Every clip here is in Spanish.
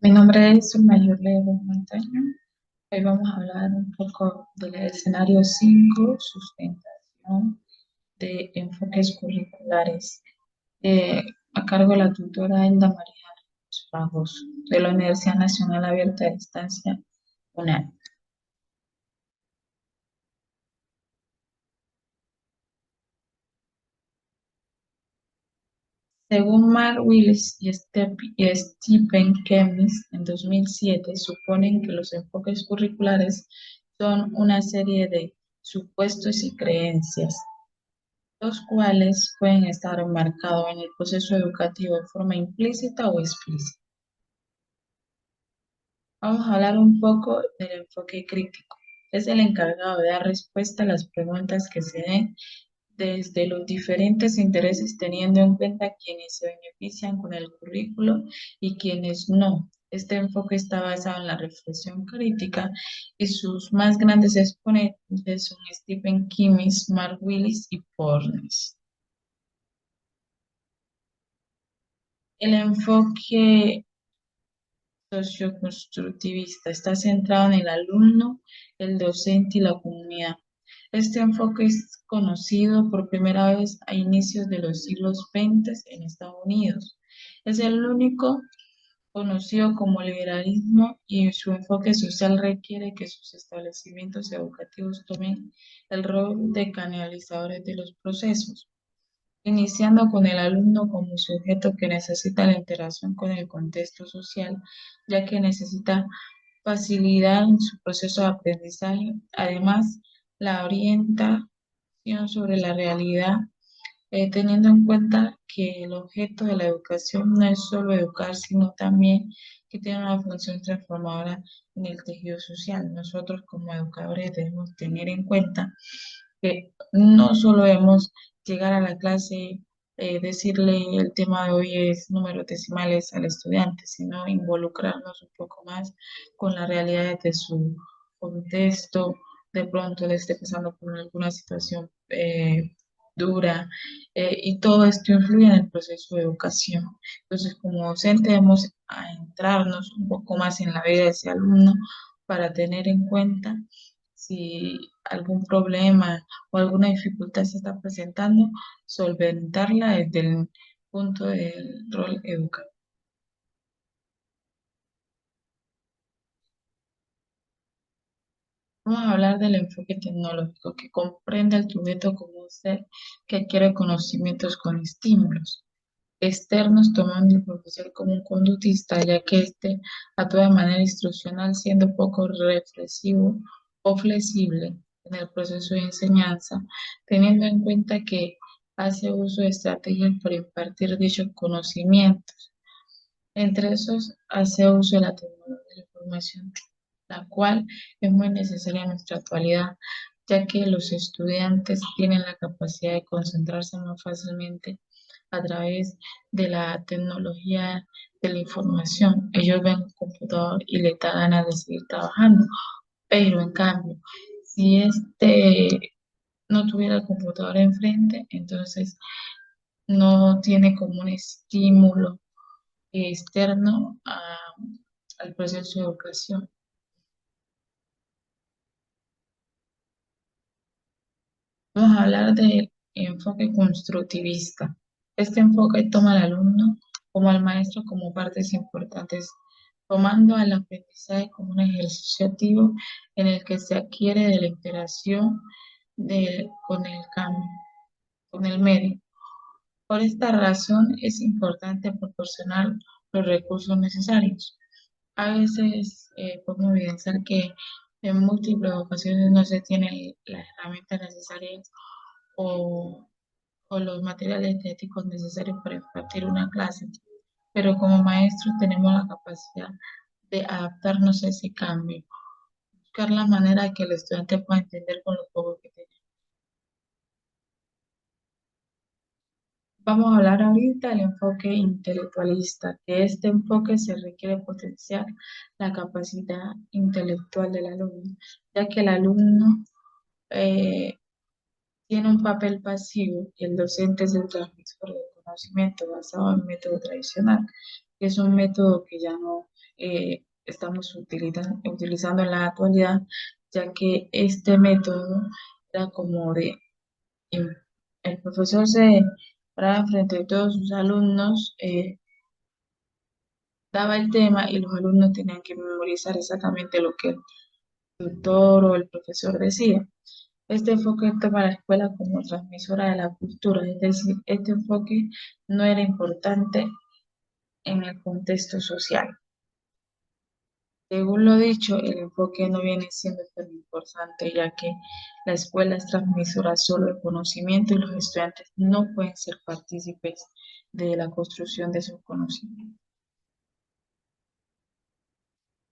Mi nombre es Mayor Leo Montaño. Hoy vamos a hablar un poco del escenario 5, sustentación de enfoques curriculares, eh, a cargo de la tutora Elda María Pagos, de la Universidad Nacional Abierta de Distancia, UNAM. Según Mark Willis y Stephen Kemmis, en 2007, suponen que los enfoques curriculares son una serie de supuestos y creencias, los cuales pueden estar enmarcados en el proceso educativo de forma implícita o explícita. Vamos a hablar un poco del enfoque crítico. Es el encargado de dar respuesta a las preguntas que se den desde los diferentes intereses, teniendo en cuenta quienes se benefician con el currículo y quienes no. Este enfoque está basado en la reflexión crítica y sus más grandes exponentes son Stephen Kimmis, Mark Willis y Pornes. El enfoque socioconstructivista está centrado en el alumno, el docente y la comunidad. Este enfoque es conocido por primera vez a inicios de los siglos XX en Estados Unidos. Es el único conocido como liberalismo y su enfoque social requiere que sus establecimientos educativos tomen el rol de canalizadores de los procesos, iniciando con el alumno como sujeto que necesita la interacción con el contexto social, ya que necesita facilidad en su proceso de aprendizaje. Además, la orientación sobre la realidad, teniendo en cuenta que el objeto de la educación no es solo educar, sino también que tiene una función transformadora en el tejido social. Nosotros como educadores debemos tener en cuenta que no solo debemos llegar a la clase, decirle el tema de hoy es números decimales al estudiante, sino involucrarnos un poco más con la realidad de su contexto, de pronto le esté pasando por alguna situación dura, y todo esto influye en el proceso de educación. Entonces, como docente debemos entrarnos un poco más en la vida de ese alumno para tener en cuenta si algún problema o alguna dificultad se está presentando, solventarla desde el punto del rol educativo. Vamos a hablar del enfoque tecnológico que comprende al sujeto como un ser que adquiere conocimientos con estímulos externos, tomando el profesor como un conductista, ya que éste actúa de manera instruccional, siendo poco reflexivo o flexible en el proceso de enseñanza, teniendo en cuenta que hace uso de estrategias para impartir dichos conocimientos. Entre esos, hace uso de la tecnología de la información, la cual es muy necesaria en nuestra actualidad, ya que los estudiantes tienen la capacidad de concentrarse más fácilmente a través de la tecnología de la información. Ellos ven un computador y les da ganas de seguir trabajando, pero en cambio, si no tuviera el computador enfrente, entonces no tiene como un estímulo externo al proceso de educación. Vamos a hablar del enfoque constructivista. Este enfoque toma al alumno como al maestro como partes importantes, tomando al aprendizaje como un ejercicio activo en el que se adquiere de la interacción con el cambio, con el medio. Por esta razón es importante proporcionar los recursos necesarios. A veces podemos evidenciar que en múltiples ocasiones no se tienen las herramientas necesarias o, o los materiales didácticos necesarios para impartir una clase, pero como maestros tenemos la capacidad de adaptarnos a ese cambio, buscar la manera de que el estudiante pueda entender con lo poco que tiene. Vamos a hablar ahorita del enfoque intelectualista, que este enfoque se requiere potenciar la capacidad intelectual del alumno, ya que el alumno eh, tiene un papel pasivo y el docente es el transmisor del conocimiento basado en método tradicional, que es un método que ya no estamos utilizando en la actualidad, ya que este método era como de em, el profesor se paraba frente a todos sus alumnos, daba el tema y los alumnos tenían que memorizar exactamente lo que el tutor o el profesor decía. Este enfoque toma a la escuela como transmisora de la cultura, es decir, este enfoque no era importante en el contexto social. Según lo dicho, el enfoque no viene siendo tan importante, ya que la escuela es transmisora solo de conocimiento y los estudiantes no pueden ser partícipes de la construcción de esos conocimientos.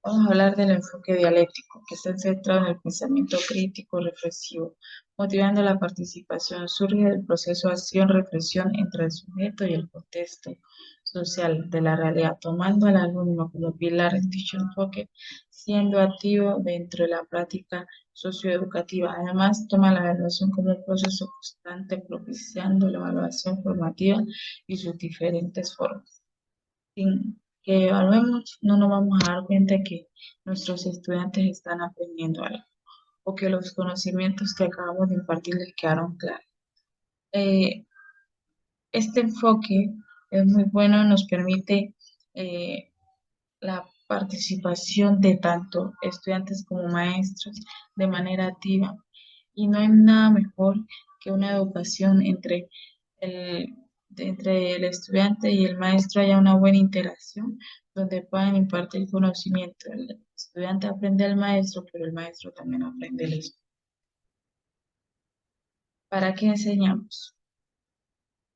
Vamos a hablar del enfoque dialéctico, que está centrado en el pensamiento crítico reflexivo, motivando la participación. Surge del proceso de acción-reflexión entre el sujeto y el contexto social de la realidad, tomando al alumno como pilar en dicho enfoque, siendo activo dentro de la práctica socioeducativa. Además, toma la evaluación como un proceso constante, propiciando la evaluación formativa y sus diferentes formas. Sin que evaluemos, no nos vamos a dar cuenta que nuestros estudiantes están aprendiendo algo o que los conocimientos que acabamos de impartir les quedaron claros. Eh, este enfoque es muy bueno, nos permite eh, la participación de tanto estudiantes como maestros de manera activa y no hay nada mejor que una educación el, entre el estudiante y el maestro haya una buena interacción donde puedan impartir conocimiento. El estudiante aprende al maestro, pero el maestro también aprende el estudiante. ¿Para qué enseñamos?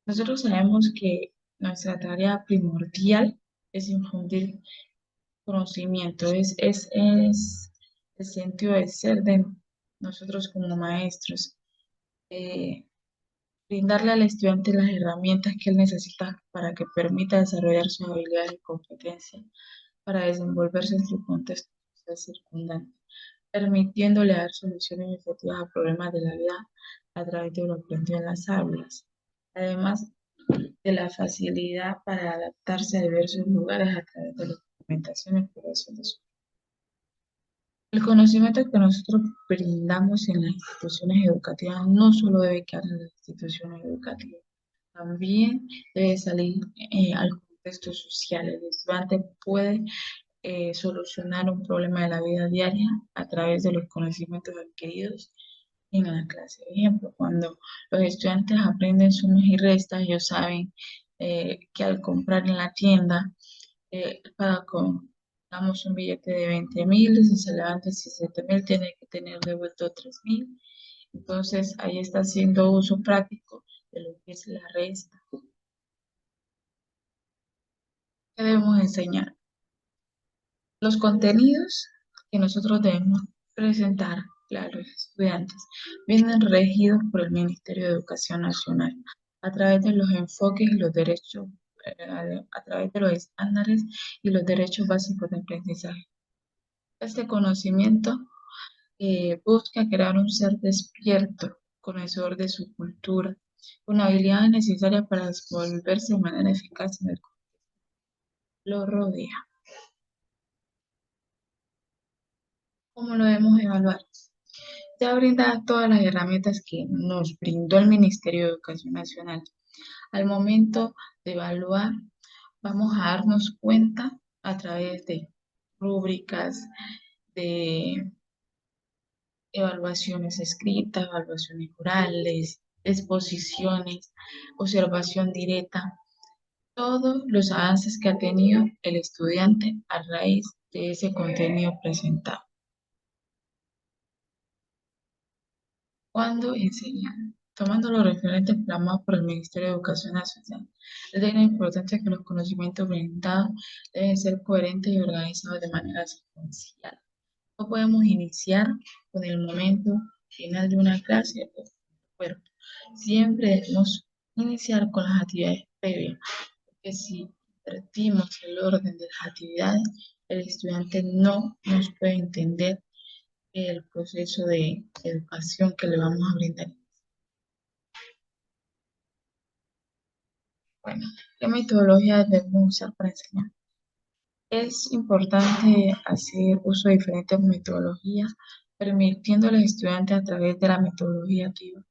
Nosotros sabemos que nuestra tarea primordial es infundir conocimiento, es el sentido de ser de nosotros como maestros. Eh, Brindarle al estudiante las herramientas que él necesita para que permita desarrollar sus habilidades y competencias para desenvolverse en su contexto social circundante, permitiéndole dar soluciones efectivas a problemas de la vida a través de lo aprendido en las aulas. Además de la facilidad para adaptarse a diversos lugares a través de la implementación y exploración de su. El conocimiento que nosotros brindamos en las instituciones educativas no solo debe quedar en las instituciones educativas, también debe salir al contexto social. El estudiante puede solucionar un problema de la vida diaria a través de los conocimientos adquiridos en la clase. Por ejemplo, cuando los estudiantes aprenden sumas y restas, ellos saben que al comprar en la tienda, para con, damos un billete de 20.000, si se levanta 17.000, tiene que tener devuelto 3.000. Entonces, ahí está haciendo uso práctico de lo que es la resta. ¿Qué debemos enseñar? Los contenidos que nosotros debemos presentar a los estudiantes vienen regidos por el Ministerio de Educación Nacional a través de los enfoques y los derechos, a través de los estándares y los derechos básicos de aprendizaje. Este conocimiento busca crear un ser despierto, conocedor de su cultura, con habilidades necesarias para desenvolverse de manera eficaz en el que lo rodea. ¿Cómo lo debemos evaluar? Ya brinda todas las herramientas que nos brindó el Ministerio de Educación Nacional. Al momento de evaluar, vamos a darnos cuenta a través de rúbricas, de evaluaciones escritas, evaluaciones orales, exposiciones, observación directa, todos los avances que ha tenido el estudiante a raíz de ese contenido presentado. Cuando enseñan, tomando los referentes plasmados por el Ministerio de Educación Nacional, es de gran importancia que los conocimientos brindados deben ser coherentes y organizados de manera secuencial. No podemos iniciar con el momento final de una clase o cuerpo. Siempre debemos iniciar con las actividades previas, porque si invertimos el orden de las actividades, el estudiante no nos puede entender el proceso de educación que le vamos a brindar. Bueno, ¿qué metodología debemos usar para enseñar? Es importante hacer uso de diferentes metodologías, permitiendo a los estudiantes a través de la metodología activa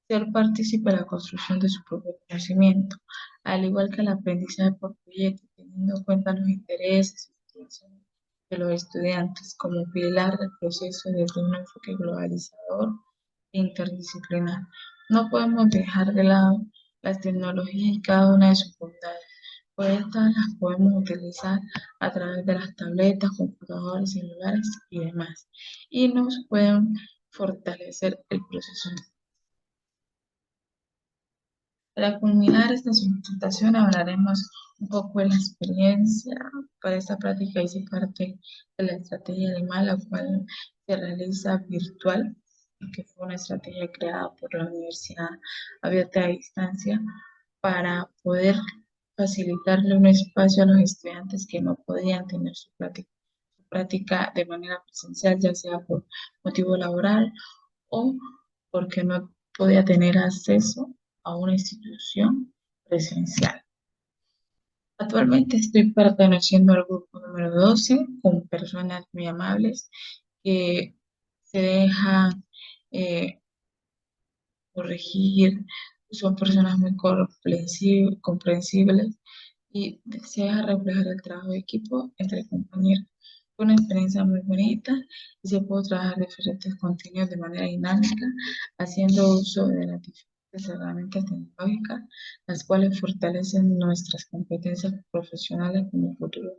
ser partícipe de la construcción de su propio conocimiento, al igual que el aprendizaje por proyecto, teniendo en cuenta los intereses y motivaciones de los estudiantes como pilar del proceso desde un enfoque globalizador e interdisciplinar. No podemos dejar de lado las tecnologías y cada una de sus bondades, pues estas las podemos utilizar a través de las tabletas, computadores, celulares y demás, y nos pueden fortalecer el proceso. Para culminar esta presentación hablaremos un poco de la experiencia. Para esta práctica hice parte de la estrategia Lima, la cual se realiza virtual, que fue una estrategia creada por la Universidad Abierta a Distancia para poder facilitarle un espacio a los estudiantes que no podían tener su práctica de manera presencial, ya sea por motivo laboral o porque no podía tener acceso a una institución presencial. Actualmente estoy perteneciendo al grupo número 12 con personas muy amables que se dejan eh, corregir, son personas muy comprensibles y desea reflejar el trabajo de equipo entre compañeros. Fue una experiencia muy bonita y se pudo trabajar diferentes contenidos de manera dinámica, haciendo uso de las diferentes herramientas tecnológicas, las cuales fortalecen nuestras competencias profesionales como futuros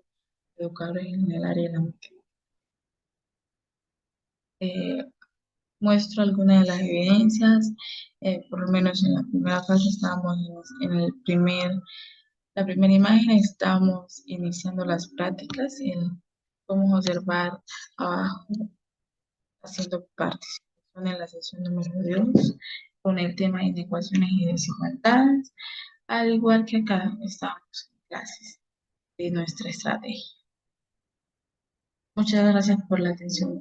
educadores en el área de la matemática. Eh, Muestro algunas de las evidencias, por lo menos en la primera fase estábamos en la primera imagen, estamos iniciando las prácticas, podemos observar abajo haciendo participación en la sesión número 2 con el tema de inecuaciones y desigualdades, al igual que acá estamos en clases de nuestra estrategia. Muchas gracias por la atención.